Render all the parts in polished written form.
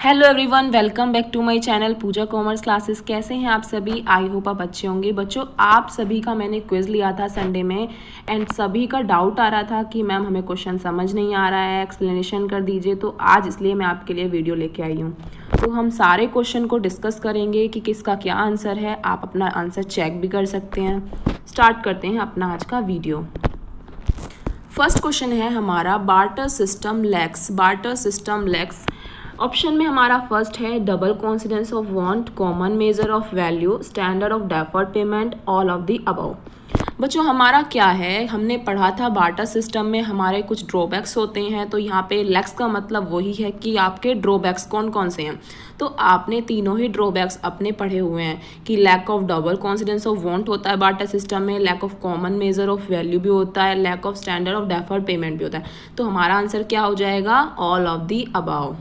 Hello everyone, welcome back to my channel Pooja commerce classes. कैसे हैं आप सभी? आई होप आप अच्छे होंगे। बच्चों, आप सभी का मैंने क्विज़ लिया था संडे में एंड सभी का डाउट आ रहा था कि मैम हमें क्वेश्चन समझ नहीं आ रहा है, एक्सप्लेनेशन कर दीजिए। तो आज इसलिए मैं आपके लिए वीडियो लेके आई हूँ। तो हम सारे क्वेश्चन को डिस्कस करेंगे कि किसका क्या आंसर है। आप अपना आंसर चेक भी कर सकते हैं। स्टार्ट करते हैं अपना आज का वीडियो। फर्स्ट क्वेश्चन है हमारा barter system lakhs. Barter system lakhs option में हमारा फर्स्ट है double coincidence of want, common measure of value, standard of deferred payment, all of the above. बच्चों, हमारा क्या है, हमने पढ़ा था बार्टर सिस्टम में हमारे कुछ ड्रॉबैक्स होते हैं। तो यहाँ पे लैक्स का मतलब वही है कि आपके ड्रॉबैक्स कौन कौन से हैं। तो आपने तीनों ही ड्रॉबैक्स अपने पढ़े हुए हैं कि lack of double coincidence of want होता है बार्टर सिस्टम में, lack of common measure of value भी होता है, lack of standard of deferred payment भी होता है। तो हमारा आंसर क्या हो जाएगा? All of the above.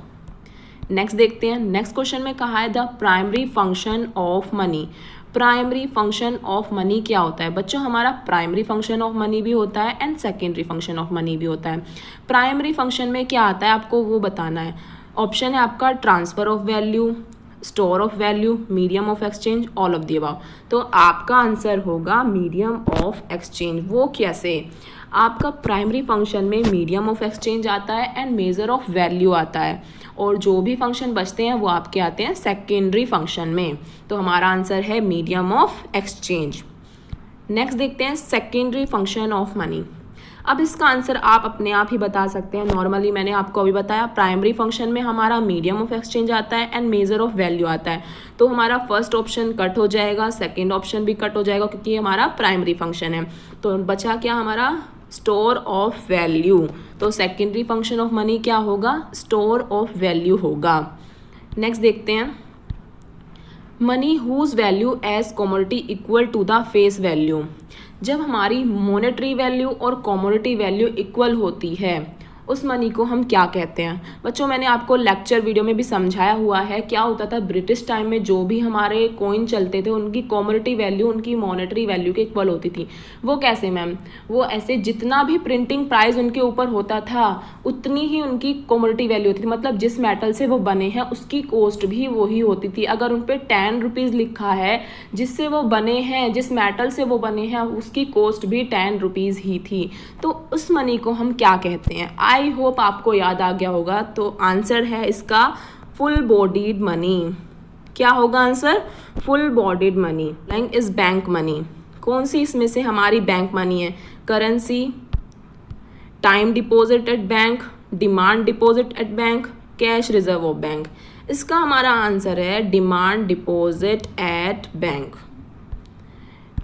Next देखते हैं। नेक्स्ट क्वेश्चन में कहा है the primary function of money. Primary function of money क्या होता है? बच्चों, हमारा प्राइमरी फंक्शन ऑफ मनी भी होता है and secondary function of money भी होता है। प्राइमरी फंक्शन में क्या आता है आपको वो बताना है। ऑप्शन है आपका transfer of value, store of value, medium of exchange, all of the above. तो आपका आंसर होगा मीडियम ऑफ एक्सचेंज। वो कैसे? आपका प्राइमरी फंक्शन में मीडियम ऑफ एक्सचेंज आता है एंड मेजर ऑफ वैल्यू आता है, और जो भी फंक्शन बचते हैं वो आपके आते हैं सेकेंडरी फंक्शन में। तो हमारा आंसर है मीडियम ऑफ एक्सचेंज। नेक्स्ट देखते हैं सेकेंडरी फंक्शन ऑफ मनी। अब इसका आंसर आप अपने आप ही बता सकते हैं। नॉर्मली मैंने आपको अभी बताया प्राइमरी फंक्शन में हमारा मीडियम ऑफ एक्सचेंज आता है एंड मेजर ऑफ वैल्यू आता है। तो हमारा फर्स्ट ऑप्शन कट हो जाएगा, सेकेंड ऑप्शन भी कट हो जाएगा क्योंकि ये हमारा प्राइमरी फंक्शन है। तो बचा क्या हमारा? Store of value. तो सेकेंडरी फंक्शन ऑफ मनी क्या होगा? स्टोर ऑफ वैल्यू होगा। नेक्स्ट देखते हैं money whose value as commodity equal to the face value. जब हमारी मॉनेटरी वैल्यू और कमोडिटी वैल्यू इक्वल होती है उस मनी को हम क्या कहते हैं? बच्चों, मैंने आपको लेक्चर वीडियो में भी समझाया हुआ है। क्या होता था ब्रिटिश टाइम में जो भी हमारे कॉइन चलते थे उनकी कमोडिटी वैल्यू उनकी मॉनेटरी वैल्यू के इक्वल होती थी। वो कैसे मैम? वो ऐसे जितना भी प्रिंटिंग प्राइस उनके ऊपर होता था उतनी ही उनकी कमोडिटी वैल्यू होती थी। मतलब जिस मेटल से वो बने हैं उसकी कॉस्ट भी वही होती थी। अगर उन पर 10 रुपीज़ लिखा है, जिससे वो बने हैं, जिस मेटल से वो बने हैं उसकी कॉस्ट भी 10 रुपीज़ ही थी। तो उस मनी को हम क्या कहते हैं? आई होप आपको याद आ गया होगा। तो आंसर है इसका फुल बॉडीड मनी। क्या होगा answer? Full bodied money. Like is bank money. कौन सी इसमें से हमारी बैंक मनी है? Currency, time deposit at bank, demand deposit at bank, cash reserve of bank. इसका हमारा आंसर है demand deposit at bank.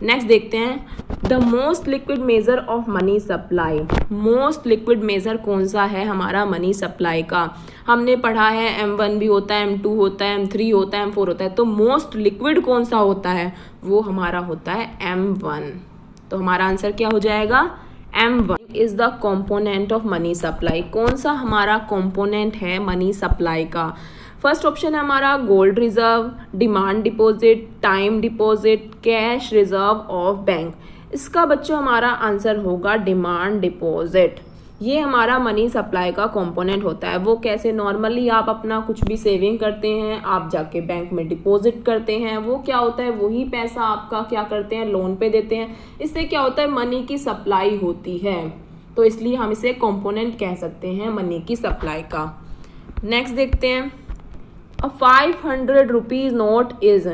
Next देखते हैं the most liquid measure of money supply. Most liquid measure कौन सा है हमारा मनी सप्लाई का? हमने पढ़ा है M1 भी होता है, M2 होता है, M3 होता है, M4 होता है। तो मोस्ट लिक्विड कौन सा होता है? वो हमारा होता है M1। तो हमारा आंसर क्या हो जाएगा? M1 is the component of money supply. कौन सा हमारा कॉम्पोनेंट है मनी सप्लाई का? फर्स्ट ऑप्शन है हमारा gold reserve, demand deposit, time deposit, cash reserve of bank. इसका बच्चों हमारा आंसर होगा डिमांड डिपॉजिट। ये हमारा मनी सप्लाई का कंपोनेंट होता है। वो कैसे? नॉर्मली आप अपना कुछ भी सेविंग करते हैं, आप जाके बैंक में डिपॉजिट करते हैं। वो क्या होता है? वही पैसा आपका क्या करते हैं? लोन पे देते हैं। इससे क्या होता है? मनी की सप्लाई होती है। तो इसलिए हम इसे कंपोनेंट कह सकते हैं मनी की सप्लाई का। नेक्स्ट देखते हैं $500 रुपीज़ नोट इज।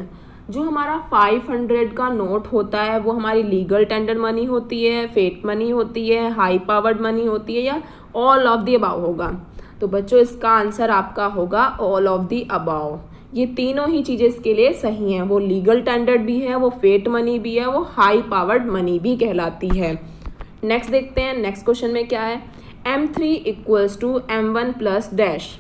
जो हमारा 500 का नोट होता है वो हमारी लीगल टेंडर मनी होती है, फेट मनी होती है, हाई पावर्ड मनी होती है, या ऑल ऑफ द अबाव होगा? तो बच्चों इसका आंसर आपका होगा ऑल ऑफ द अबाव। ये तीनों ही चीज़ें इसके लिए सही हैं। वो लीगल टेंडर भी है, वो फेट मनी भी है, वो हाई पावर्ड मनी भी कहलाती है। नेक्स्ट देखते हैं नेक्स्ट क्वेश्चन में क्या है। M3 equals to M1 plus dash.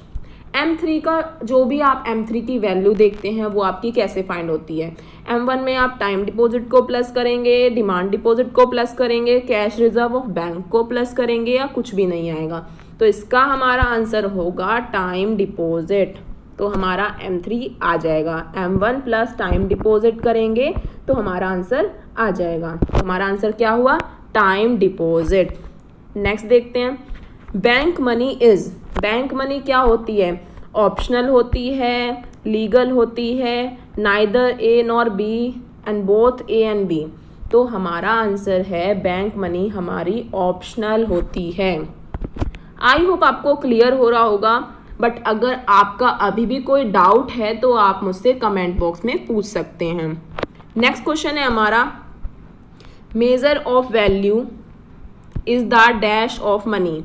M3 का जो भी आप M3 की वैल्यू देखते हैं वो आपकी कैसे फाइंड होती है? M1 में आप टाइम डिपॉजिट को प्लस करेंगे, डिमांड डिपॉजिट को प्लस करेंगे, कैश रिजर्व ऑफ बैंक को प्लस करेंगे, या कुछ भी नहीं आएगा? तो इसका हमारा आंसर होगा टाइम डिपॉजिट। तो हमारा M3 आ जाएगा। M1 प्लस टाइम डिपॉजिट करेंगे तो हमारा आंसर आ जाएगा। तो हमारा आंसर क्या हुआ? Time deposit. नेक्स्ट देखते हैं bank money is. Bank money क्या होती है? ऑप्शनल होती है, लीगल होती है, neither A nor B and both A and B. तो हमारा आंसर है बैंक मनी हमारी ऑप्शनल होती है। आई होप आपको क्लियर हो रहा होगा, बट अगर आपका अभी भी कोई डाउट है तो आप मुझसे कमेंट बॉक्स में पूछ सकते हैं। नेक्स्ट क्वेश्चन है हमारा, major of value is the dash of money.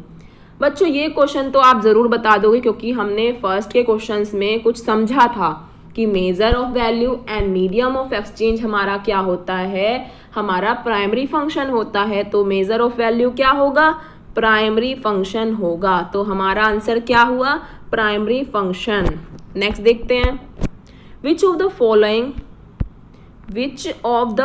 बच्चों ये क्वेश्चन तो आप ज़रूर बता दोगे, क्योंकि हमने फर्स्ट के क्वेश्चंस में कुछ समझा था कि major of value and medium of exchange हमारा क्या होता है, हमारा प्राइमरी फंक्शन होता है। तो मेजर ऑफ वैल्यू क्या होगा, प्राइमरी फंक्शन होगा। तो हमारा आंसर क्या हुआ, प्राइमरी फंक्शन। नेक्स्ट देखते हैं, which of the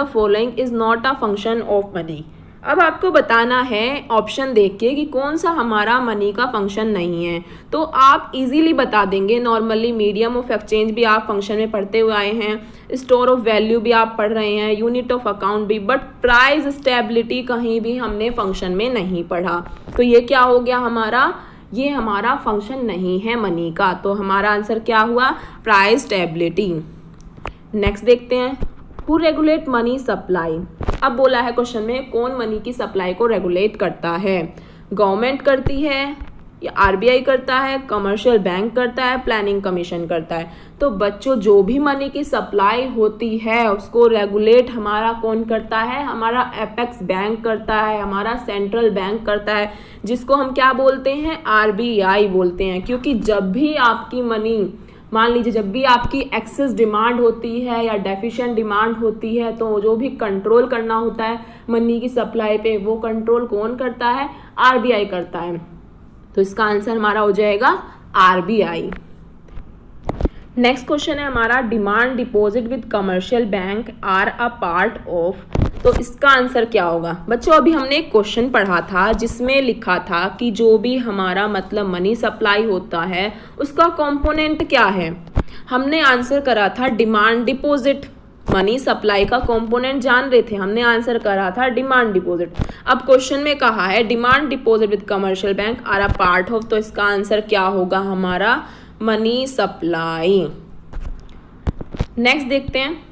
following is not a function of money. अब आपको बताना है ऑप्शन देख के कि कौन सा हमारा मनी का फंक्शन नहीं है। तो आप इजीली बता देंगे। नॉर्मली मीडियम ऑफ एक्सचेंज भी आप फंक्शन में पढ़ते हुए आए हैं, स्टोर ऑफ वैल्यू भी आप पढ़ रहे हैं, यूनिट ऑफ अकाउंट भी, बट प्राइस स्टेबिलिटी कहीं भी हमने फंक्शन में नहीं पढ़ा। तो ये क्या हो गया हमारा, ये हमारा फंक्शन नहीं है मनी का। तो हमारा आंसर क्या हुआ, प्राइस स्टेबिलिटी। नेक्स्ट देखते हैं, हु रेगुलेट मनी सप्लाई। अब बोला है क्वेश्चन में कौन मनी की सप्लाई को रेगुलेट करता है, गवर्नमेंट करती है या आरबीआई करता है, कमर्शियल बैंक करता है, प्लानिंग कमीशन करता है। तो बच्चों जो भी मनी की सप्लाई होती है उसको रेगुलेट हमारा कौन करता है, हमारा एपेक्स बैंक करता है, हमारा सेंट्रल बैंक करता है, जिसको हम क्या बोलते हैं, आरबीआई बोलते हैं। क्योंकि जब भी आपकी मनी, मान लीजिए जब भी आपकी एक्सेस डिमांड होती है या डेफिशिएंट डिमांड होती है, तो जो भी कंट्रोल करना होता है मनी की सप्लाई पे, वो कंट्रोल कौन करता है, आरबीआई करता है। तो इसका आंसर हमारा हो जाएगा आरबीआई। नेक्स्ट क्वेश्चन है हमारा, demand deposit with commercial bank are a part of. तो इसका आंसर क्या होगा। बच्चों अभी हमने एक क्वेश्चन पढ़ा था जिसमें लिखा था कि जो भी हमारा मतलब मनी सप्लाई होता है उसका कंपोनेंट क्या है। हमने आंसर करा था डिमांड डिपॉजिट, मनी सप्लाई का कंपोनेंट जान रहे थे, हमने आंसर करा था डिमांड डिपॉजिट। अब क्वेश्चन में कहा है demand deposit with commercial bank are a part of, तो इसका आंसर क्या होगा हमारा, मनी सप्लाई। नेक्स्ट देखते हैं,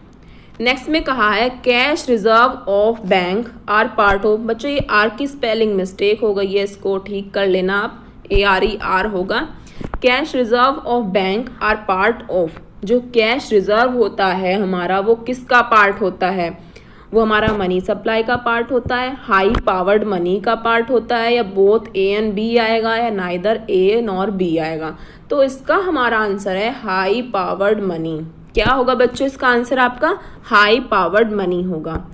नेक्स्ट में कहा है cash reserve of bank are part of. बच्चों ये आर की स्पेलिंग मिस्टेक हो गई है, इसको ठीक कर लेना आप, ARER होगा। Cash reserve of bank are part of, जो कैश रिजर्व होता है हमारा वो किसका पार्ट होता है, वो हमारा मनी सप्लाई का पार्ट होता है, हाई पावर्ड मनी का पार्ट होता है, या बोथ A एंड B आएगा, या नाइदर A नॉर B आएगा। तो इसका हमारा आंसर है हाई पावर्ड मनी। क्या होगा बच्चों इसका आंसर आपका, हाई पावर्ड मनी होगा।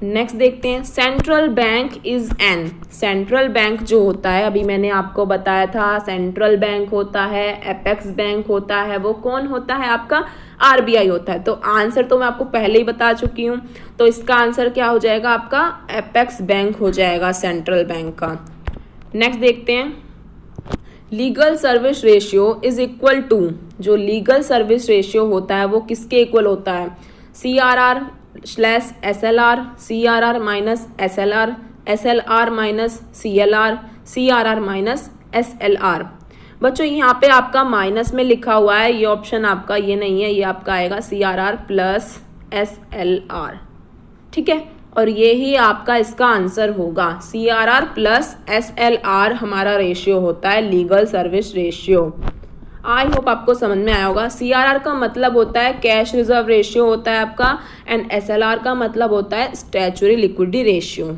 नेक्स्ट देखते हैं, central bank is an. Central bank जो होता है, अभी मैंने आपको बताया था सेंट्रल बैंक होता है, एपेक्स बैंक होता है, वो कौन होता है आपका, आरबीआई होता है। तो आंसर तो मैं आपको पहले ही बता चुकी हूँ। तो इसका आंसर क्या हो जाएगा आपका, एपेक्स बैंक हो जाएगा सेंट्रल बैंक का। नेक्स्ट देखते हैं, legal service ratio is equal to. जो लीगल सर्विस रेशियो होता है वो किसके इक्वल होता है, CRR/SLR, CRR minus SLR, SLR minus CLR, CRR minus SLR। बच्चों यहाँ पे आपका माइनस में लिखा हुआ है, ये ऑप्शन आपका ये नहीं है, ये आपका आएगा CRR प्लस SLR, ठीक है। और ये ही आपका इसका आंसर होगा, CRR प्लस SLR हमारा रेशियो होता है legal service ratio. I hope आपको समझ में आया होगा। CRR का मतलब होता है कैश रिजर्व रेशियो होता है आपका, एंड SLR का मतलब होता है स्टैच्यूटरी लिक्विडिटी रेशियो।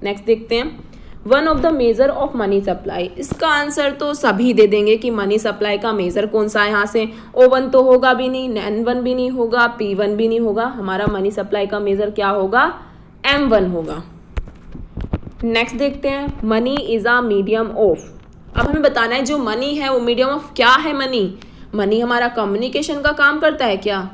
नेक्स्ट देखते हैं, one of the major of money supply. इसका आंसर तो सभी दे देंगे कि मनी सप्लाई का मेजर कौन सा है। यहाँ से O1 तो होगा भी नहीं, N1 भी नहीं होगा, P1 भी नहीं होगा, हमारा मनी सप्लाई का मेजर क्या होगा, M1 होगा। नेक्स्ट देखते हैं, money is a medium of. अब हमें बताना है जो मनी है वो मीडियम ऑफ क्या है। मनी हमारा कम्युनिकेशन का काम करता है क्या,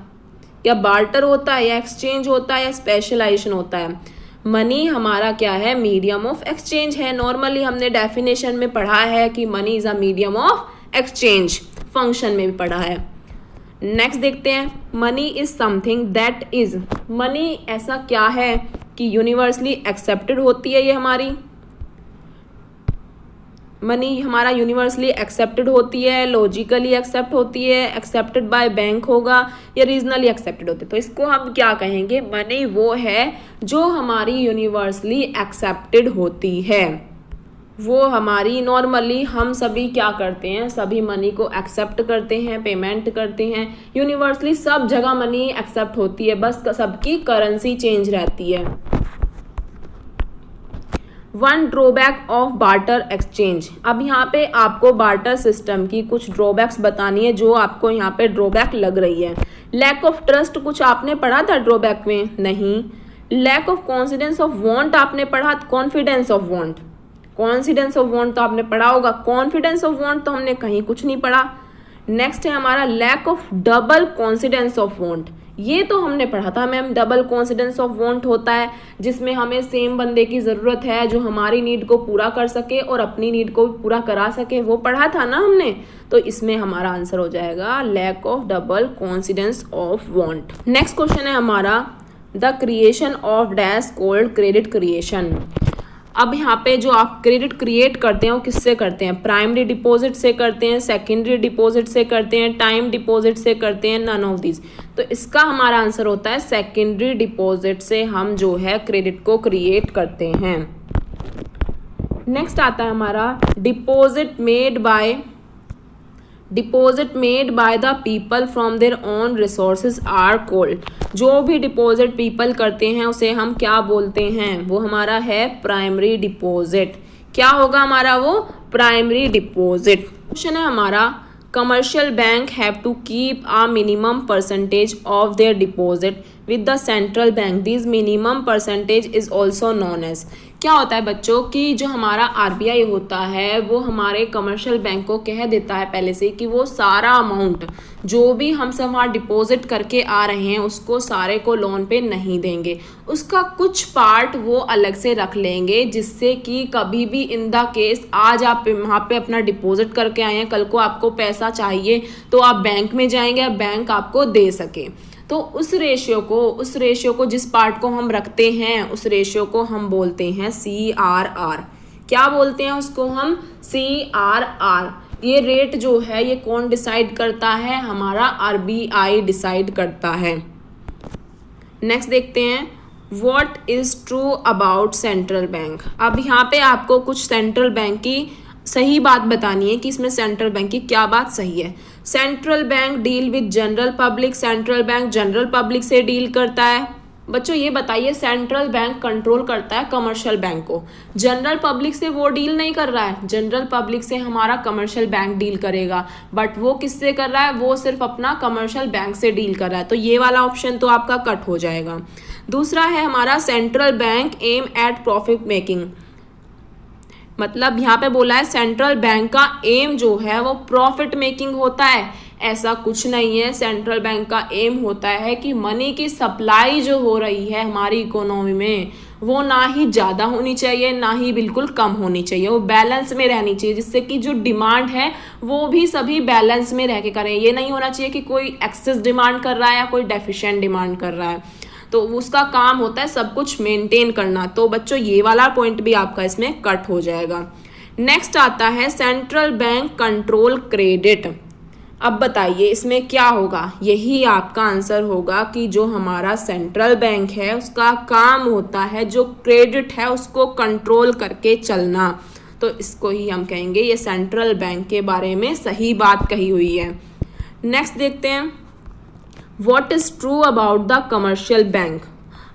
या बार्टर होता है, या एक्सचेंज होता है, या स्पेशलाइजेशन होता है। मनी हमारा क्या है, मीडियम ऑफ एक्सचेंज है। नॉर्मली हमने डेफिनेशन में पढ़ा है कि money is a medium of exchange, function में भी पढ़ा है। नेक्स्ट देखते हैं, money is something that is. Money ऐसा क्या है कि यूनिवर्सली एक्सेप्टेड होती है ये हमारी, मनी हमारा यूनिवर्सली एक्सेप्टेड होती है, लॉजिकली एक्सेप्ट होती है, एक्सेप्टेड बाय बैंक होगा या रीजनली एक्सेप्टेड होती है। तो इसको हम क्या कहेंगे, मनी वो है जो हमारी यूनिवर्सली एक्सेप्टेड होती है। वो हमारी नॉर्मली हम सभी क्या करते हैं, सभी मनी को एक्सेप्ट करते हैं, पेमेंट करते हैं। यूनिवर्सली सब जगह मनी एक्सेप्ट होती है, बस सबकी करेंसी चेंज रहती है। One drawback of barter exchange. अब यहाँ पे आपको बार्टर सिस्टम की कुछ ड्रॉबैक्स बतानी है जो आपको यहाँ पे ड्रॉबैक लग रही है। लैक ऑफ ट्रस्ट कुछ आपने पढ़ा था ड्रॉबैक में? नहीं। Lack of confidence of want आपने पढ़ा? Confidence of want, confidence of want तो आपने पढ़ा होगा, कॉन्फिडेंस ऑफ वांट तो हमने कहीं कुछ नहीं पढ़ा। नेक्स्ट है हमारा lack of double confidence of want. ये तो हमने पढ़ा था ma'am, double confidence of want होता है जिसमें हमें सेम बंदे की ज़रूरत है जो हमारी नीड को पूरा कर सके और अपनी नीड को भी पूरा करा सके, वो पढ़ा था ना हमने। तो इसमें हमारा आंसर हो जाएगा lack of double confidence of want. Next question है हमारा the creation of dash called credit creation. अब यहाँ पे जो आप क्रेडिट क्रिएट करते हैं वो किससे करते हैं? प्राइमरी डिपॉजिट से करते हैं, सेकेंडरी डिपॉजिट से करते हैं, टाइम डिपॉजिट से करते हैं, नन ऑफ दिस। तो इसका हमारा आंसर होता है सेकेंडरी डिपॉजिट से हम जो है क्रेडिट को क्रिएट करते हैं। नेक्स्ट आता है हमारा deposit made by the people from their own resources are called. जो भी डिपॉजिट पीपल करते हैं उसे हम क्या बोलते हैं? वो हमारा है प्राइमरी डिपॉजिट। क्या होगा हमारा वो? Primary deposit. क्वेश्चन है हमारा commercial bank have to keep a minimum percentage of their deposit with the central bank. This minimum percentage is also known as. क्या होता है बच्चों कि जो हमारा आरबीआई होता है वो हमारे कमर्शियल बैंक को कह देता है पहले से कि वो सारा अमाउंट जो भी हम सब वहाँ डिपॉजिट करके आ रहे हैं उसको सारे को लोन पे नहीं देंगे, उसका कुछ पार्ट वो अलग से रख लेंगे जिससे कि कभी भी इन द केस आज आप वहाँ पे अपना डिपॉजिट करके आए हैं, कल को आपको पैसा चाहिए तो आप बैंक में जाएंगे, बैंक आपको दे सके। तो उस रेशियो को जिस पार्ट को हम रखते हैं उस रेशियो को हम बोलते हैं CRR। क्या बोलते हैं उसको हम? CRR। ये रेट जो है ये कौन डिसाइड करता है? हमारा RBI डिसाइड करता है। नेक्स्ट देखते हैं what is true about central bank. अब यहाँ पे आपको कुछ सेंट्रल बैंक की सही बात बतानी है कि इसमें सेंट्रल बैंक की क्या बात सही है। Central bank deal with general public. Central bank general public से डील करता है। बच्चों ये बताइए सेंट्रल बैंक कंट्रोल करता है कमर्शियल बैंक को, जनरल पब्लिक से वो डील नहीं कर रहा है। जनरल पब्लिक से हमारा कमर्शियल बैंक डील करेगा, बट वो किससे कर रहा है? वो सिर्फ अपना कमर्शियल बैंक से डील कर रहा है। तो ये वाला ऑप्शन तो आपका कट हो जाएगा। दूसरा है हमारा central bank aim at profit making. मतलब यहाँ पे बोला है सेंट्रल बैंक का एम जो है वो प्रॉफिट मेकिंग होता है। ऐसा कुछ नहीं है। सेंट्रल बैंक का एम होता है कि मनी की सप्लाई जो हो रही है हमारी इकोनॉमी में वो ना ही ज़्यादा होनी चाहिए ना ही बिल्कुल कम होनी चाहिए, वो बैलेंस में रहनी चाहिए जिससे कि जो डिमांड है वो भी सभी बैलेंस में रह के करें। ये नहीं होना चाहिए कि कोई एक्सेस डिमांड कर रहा है या कोई डेफिशिएंट डिमांड कर रहा है। तो उसका काम होता है सब कुछ मेंटेन करना। तो बच्चों ये वाला पॉइंट भी आपका इसमें कट हो जाएगा। नेक्स्ट आता है सेंट्रल बैंक कंट्रोल क्रेडिट। अब बताइए इसमें क्या होगा? यही आपका आंसर होगा कि जो हमारा सेंट्रल बैंक है उसका काम होता है जो क्रेडिट है उसको कंट्रोल करके चलना। तो इसको ही हम कहेंगे ये सेंट्रल बैंक के बारे में सही बात कही हुई है। नेक्स्ट देखते हैं what is true about the commercial bank.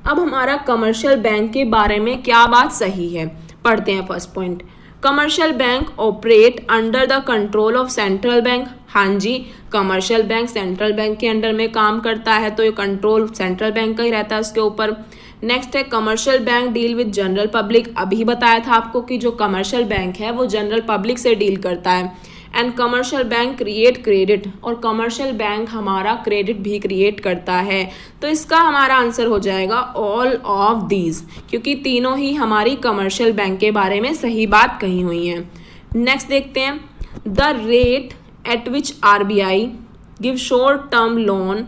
अब हमारा कमर्शियल बैंक के बारे में क्या बात सही है पढ़ते हैं। First point, commercial bank operate under the control of central bank. हाँ जी, कमर्शियल बैंक सेंट्रल बैंक के अंडर में काम करता है तो ये कंट्रोल सेंट्रल बैंक का ही रहता है उसके ऊपर। नेक्स्ट है commercial bank deal with general public. अभी बताया था आपको कि जो कमर्शियल बैंक है वो जनरल पब्लिक से डील करता है। And commercial bank create credit, और कमर्शियल बैंक हमारा क्रेडिट भी क्रिएट करता है। तो इसका हमारा आंसर हो जाएगा ऑल ऑफ दीज, क्योंकि तीनों ही हमारी कमर्शियल बैंक के बारे में सही बात कही हुई हैं। नेक्स्ट देखते हैं the rate at which RBI give short term loan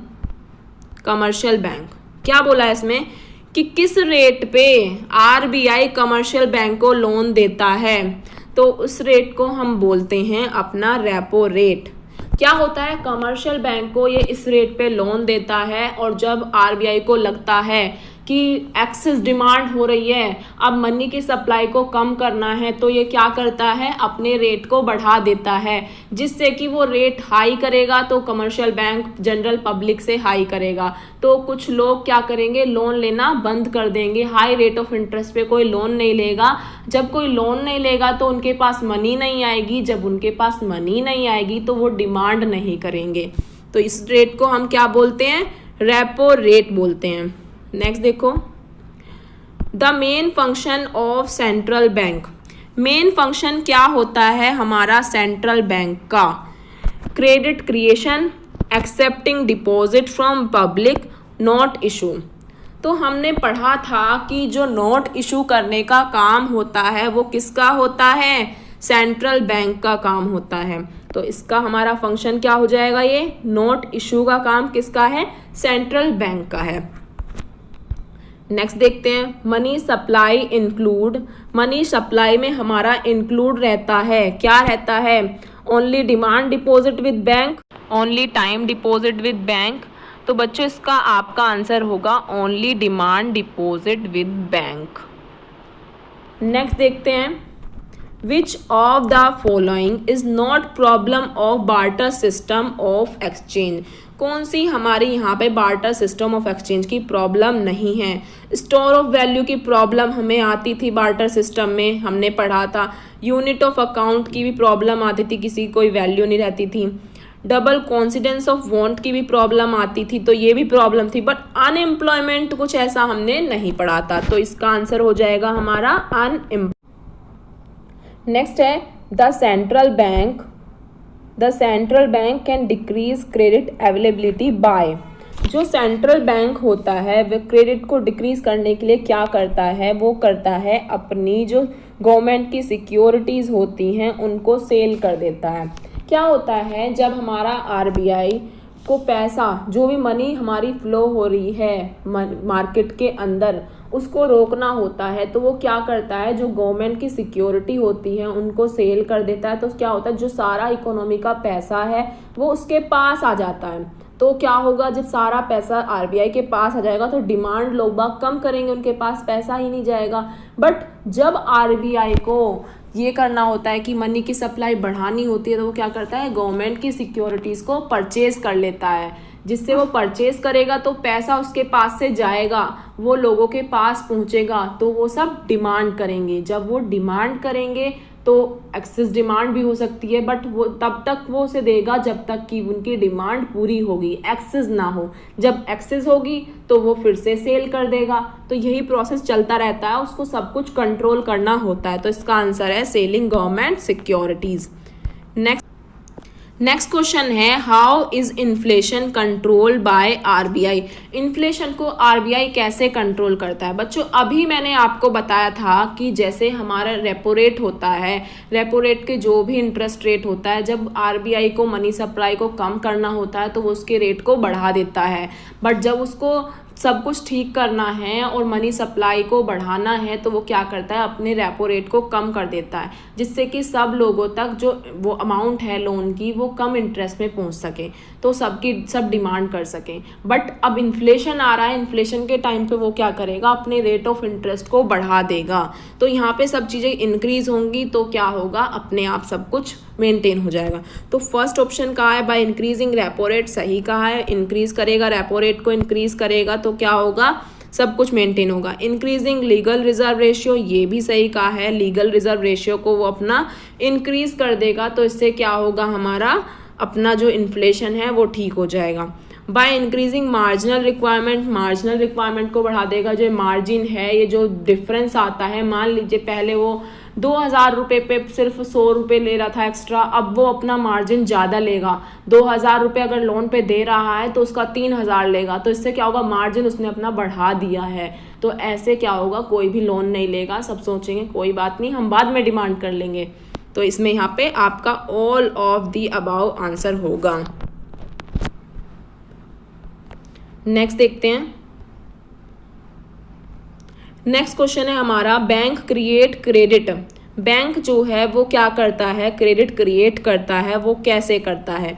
commercial bank. क्या बोला है इसमें कि किस रेट पे RBI कमर्शियल बैंक को लोन देता है? तो उस रेट को हम बोलते हैं अपना रेपो रेट। क्या होता है, कमर्शियल बैंक को ये इस रेट पे लोन देता है, और जब आरबीआई को लगता है कि एक्सेस डिमांड हो रही है, अब मनी की सप्लाई को कम करना है, तो ये क्या करता है, अपने रेट को बढ़ा देता है, जिससे कि वो रेट हाई करेगा तो कमर्शियल बैंक जनरल पब्लिक से हाई करेगा, तो कुछ लोग क्या करेंगे, लोन लेना बंद कर देंगे, हाई रेट ऑफ इंटरेस्ट पे कोई लोन नहीं लेगा। जब कोई लोन नहीं लेगा तो उनके पास मनी नहीं आएगी, जब उनके पास मनी नहीं आएगी तो वो डिमांड नहीं करेंगे। तो इस रेट को हम क्या बोलते हैं, रेपो रेट बोलते हैं। नेक्स्ट देखो, the main function of central bank. Main function क्या होता है हमारा सेंट्रल बैंक का, credit creation, accepting deposit from public, note issue. तो हमने पढ़ा था कि जो नोट इशू करने का काम होता है वो किसका होता है, सेंट्रल बैंक का काम होता है। तो इसका हमारा फंक्शन क्या हो जाएगा, ये नोट इशू का काम किसका है, सेंट्रल बैंक का है। नेक्स्ट देखते हैं, money supply include. Money supply में हमारा इंक्लूड रहता है, क्या रहता है, only demand deposit with bank, only time deposit with bank. तो बच्चों इसका आपका आंसर होगा only demand deposit with bank. Next देखते हैं, which of the following is not problem of barter system of exchange. कौन सी हमारी यहाँ पे बार्टर सिस्टम ऑफ एक्सचेंज की प्रॉब्लम नहीं है। स्टोर ऑफ वैल्यू की प्रॉब्लम हमें आती थी बार्टर सिस्टम में, हमने पढ़ा था। यूनिट ऑफ अकाउंट की भी प्रॉब्लम आती थी, किसी कोई वैल्यू नहीं रहती थी। डबल कॉन्सिडेंस ऑफ वांट की भी प्रॉब्लम आती थी, तो ये भी प्रॉब्लम थी, बट अनएम्प्लॉयमेंट कुछ ऐसा हमने नहीं पढ़ा था। तो इसका आंसर हो जाएगा हमारा अनएम्प्लॉयमेंट। नेक्स्ट है, the central bank can decrease credit availability by. जो सेंट्रल बैंक होता है वह क्रेडिट को डिक्रीज करने के लिए क्या करता है, वो करता है अपनी जो गवर्नमेंट की सिक्योरिटीज़ होती हैं उनको सेल कर देता है। क्या होता है, जब हमारा आरबीआई को पैसा, जो भी मनी हमारी फ्लो हो रही है मार्केट के अंदर, उसको रोकना होता है, तो वो क्या करता है, जो गवर्नमेंट की सिक्योरिटी होती है उनको सेल कर देता है। तो क्या होता है, जो सारा इकोनॉमी का पैसा है वो उसके पास आ जाता है। तो क्या होगा, जब सारा पैसा आरबीआई के पास आ जाएगा तो डिमांड लोग बाग कम करेंगे, उनके पास पैसा ही नहीं जाएगा। बट जब आरबीआई को ये करना होता है कि मनी की सप्लाई बढ़ानी होती है, तो वो क्या करता है, गवर्नमेंट की सिक्योरिटीज़ को परचेज कर लेता है। जिससे वो परचेज करेगा तो पैसा उसके पास से जाएगा, वो लोगों के पास पहुंचेगा, तो वो सब डिमांड करेंगे। जब वो डिमांड करेंगे तो एक्सेस डिमांड भी हो सकती है, बट वो तब तक वो उसे देगा जब तक कि उनकी डिमांड पूरी होगी, एक्सेस ना हो। जब एक्सेस होगी तो वो फिर से सेल कर देगा। तो यही प्रोसेस चलता रहता है, उसको सब कुछ कंट्रोल करना होता है। तो इसका आंसर है selling government securities. Next question है, how is inflation control by RBI. Inflation को आरबीआई कैसे कंट्रोल करता है। बच्चों अभी मैंने आपको बताया था कि जैसे हमारा रेपो रेट होता है, रेपो रेट के जो भी इंटरेस्ट रेट होता है, जब आरबीआई को मनी सप्लाई को कम करना होता है तो वो उसके रेट को बढ़ा देता है। बट जब उसको सब कुछ ठीक करना है और मनी सप्लाई को बढ़ाना है तो वो क्या करता है, अपने रेपो रेट को कम कर देता है, जिससे कि सब लोगों तक जो वो अमाउंट है लोन की वो कम इंटरेस्ट में पहुंच सके, तो सब डिमांड कर सकें। बट अब इन्फ्लेशन आ रहा है, इन्फ्लेशन के टाइम पे वो क्या करेगा, अपने रेट ऑफ इंटरेस्ट को बढ़ा देगा। तो यहाँ पे सब चीज़ें इंक्रीज होंगी तो क्या होगा, अपने आप सब कुछ मेंटेन हो जाएगा। तो फर्स्ट ऑप्शन कहा है, बाय इंक्रीजिंग रेपो रेट, सही कहा है। इंक्रीज करेगा, रेपो रेट को इंक्रीज करेगा तो क्या होगा, सब कुछ मेंटेन होगा। इंक्रीजिंग लीगल रिजर्व रेशियो, ये भी सही कहा है। लीगल रिजर्व रेशियो को वो अपना इंक्रीज कर देगा, तो इससे क्या होगा, हमारा अपना जो इन्फ्लेशन है वो ठीक हो जाएगा। By increasing marginal requirement, marginal requirement को बढ़ा देगा। जो मार्जिन है, ये जो डिफरेंस आता है, मान लीजिए पहले वो 2000 रुपये पे सिर्फ 100 रुपये ले रहा था एक्स्ट्रा, अब वो अपना मार्जिन ज़्यादा लेगा। 2000 रुपये अगर लोन पे दे रहा है तो उसका 3000 लेगा, तो इससे क्या होगा, मार्जिन उसने अपना बढ़ा दिया है। तो ऐसे क्या होगा, कोई भी लोन नहीं लेगा, सब सोचेंगे कोई बात नहीं, हम बाद में डिमांड कर लेंगे। तो इसमें यहाँ पे आपका all of the above answer होगा। नेक्स्ट देखते हैं, नेक्स्ट क्वेश्चन है हमारा, बैंक क्रिएट क्रेडिट बैंक जो है वो क्या करता है, क्रेडिट क्रिएट करता है। वो कैसे करता है,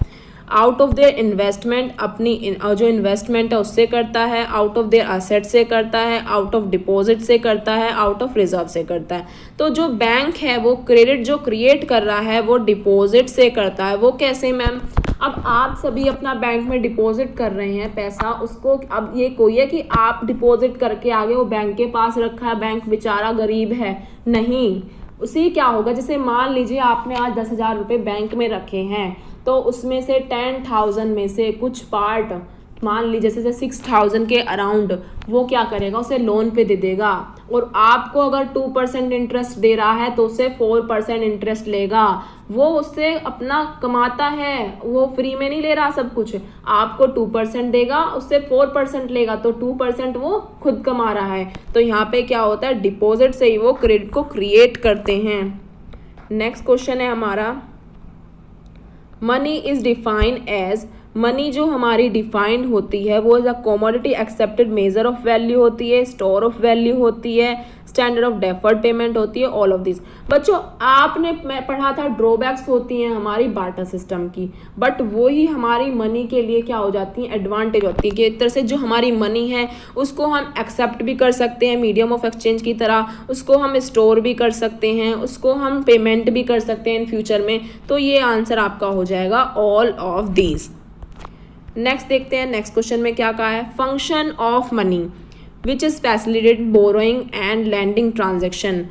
आउट ऑफ देयर इन्वेस्टमेंट, अपनी जो इन्वेस्टमेंट है उससे करता है, आउट ऑफ देयर असेट से करता है, आउट ऑफ डिपॉजिट से करता है, आउट ऑफ रिजर्व से करता है। तो जो बैंक है वो क्रेडिट जो क्रिएट कर रहा है वो डिपॉजिट से करता है। वो कैसे मैम, अब आप सभी अपना बैंक में डिपॉजिट कर रहे हैं पैसा, उसको अब ये कोई है कि आप डिपॉजिट करके आगे वो बैंक के पास रखा है, बैंक बेचारा गरीब है, नहीं। उसी क्या होगा, जैसे मान लीजिए आपने आज 10,000 रुपये बैंक में रखे हैं, तो उसमें से 10,000 में से कुछ पार्ट, मान लीजिए जैसे 6,000 के अराउंड, वो क्या करेगा, उसे लोन पे दे देगा। और आपको अगर 2% इंटरेस्ट दे रहा है तो उसे 4% इंटरेस्ट लेगा। वो उससे अपना कमाता है, वो फ्री में नहीं ले रहा सब कुछ। आपको 2% देगा, उससे 4% लेगा, तो 2% वो खुद कमा रहा है। तो यहाँ पे क्या होता है, डिपॉजिट से ही वो क्रेडिट को क्रिएट करते हैं। नेक्स्ट क्वेश्चन है हमारा, money is defined as, money जो हमारी डिफाइंड होती है वो as a commodity accepted measure of value होती है, स्टोर ऑफ वैल्यू होती है, स्टैंडर्ड ऑफ डेफर्ड पेमेंट होती है, ऑल ऑफ दिस। बच्चों आपने पढ़ा था ड्रॉबैक्स होती हैं हमारी बार्टर सिस्टम की, बट वो ही हमारी मनी के लिए क्या हो जाती हैं, एडवांटेज होती है कि एक तरह से जो हमारी मनी है उसको हम एक्सेप्ट भी कर सकते हैं मीडियम ऑफ एक्सचेंज की तरह, उसको हम स्टोर भी कर सकते हैं, उसको हम पेमेंट भी कर सकते हैं इन फ्यूचर में। तो ये आंसर आपका हो जाएगा ऑल ऑफ दीज। नेक्स्ट देखते हैं, नेक्स्ट क्वेश्चन में क्या कहा है, function of money which is facilitate borrowing and lending transaction.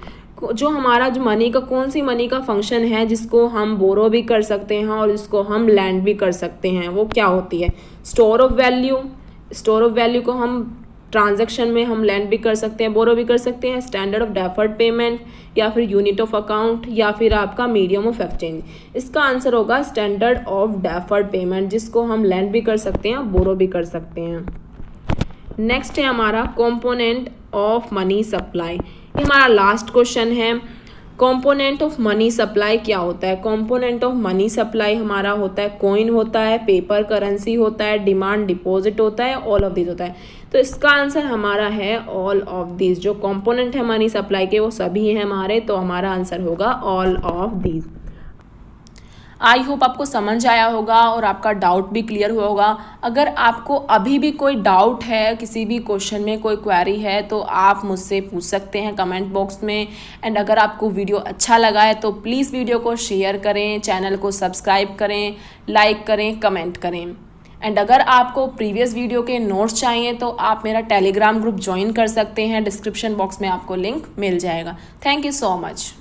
जो हमारा जो मनी का, कौन सी मनी का फंक्शन है जिसको हम बोरो भी कर सकते हैं और जिसको हम लैंड भी कर सकते हैं, वो क्या होती है, store of value. Store of value को हम ट्रांजैक्शन में हम लैंड भी कर सकते हैं, बोरो भी कर सकते हैं, स्टैंडर्ड ऑफ डेफर्ड पेमेंट, या फिर यूनिट ऑफ अकाउंट, या फिर आपका मीडियम ऑफ एक्सचेंज। इसका आंसर होगा स्टैंडर्ड ऑफ डेफर्ड पेमेंट, जिसको हम लैंड भी कर सकते हैं, बोरो भी कर सकते हैं। नेक्स्ट है हमारा कंपोनेंट ऑफ मनी सप्लाई। ये हमारा लास्ट क्वेश्चन है, कंपोनेंट ऑफ मनी सप्लाई क्या होता है। कंपोनेंट ऑफ मनी सप्लाई हमारा होता है कॉइन होता है, पेपर करेंसी होता है, डिमांड डिपॉजिट होता है, ऑल ऑफ दिस होता है। तो इसका आंसर हमारा है ऑल ऑफ दिस। जो कंपोनेंट है मनी सप्लाई के वो सभी हैं हमारे, तो हमारा आंसर होगा all of this. I hope आपको समझ आया होगा और आपका डाउट भी क्लियर हुआ होगा। अगर आपको अभी भी कोई डाउट है, किसी भी क्वेश्चन में कोई क्वेरी है, तो आप मुझसे पूछ सकते हैं कमेंट बॉक्स में। एंड अगर आपको वीडियो अच्छा लगा है तो प्लीज़ वीडियो को शेयर करें, चैनल को सब्सक्राइब करें, लाइक करें, कमेंट करें। एंड अगर आपको प्रीवियस वीडियो के नोट्स चाहिए तो आप मेरा टेलीग्राम ग्रुप ज्वाइन कर सकते हैं, डिस्क्रिप्शन बॉक्स में आपको लिंक मिल जाएगा। Thank you so much.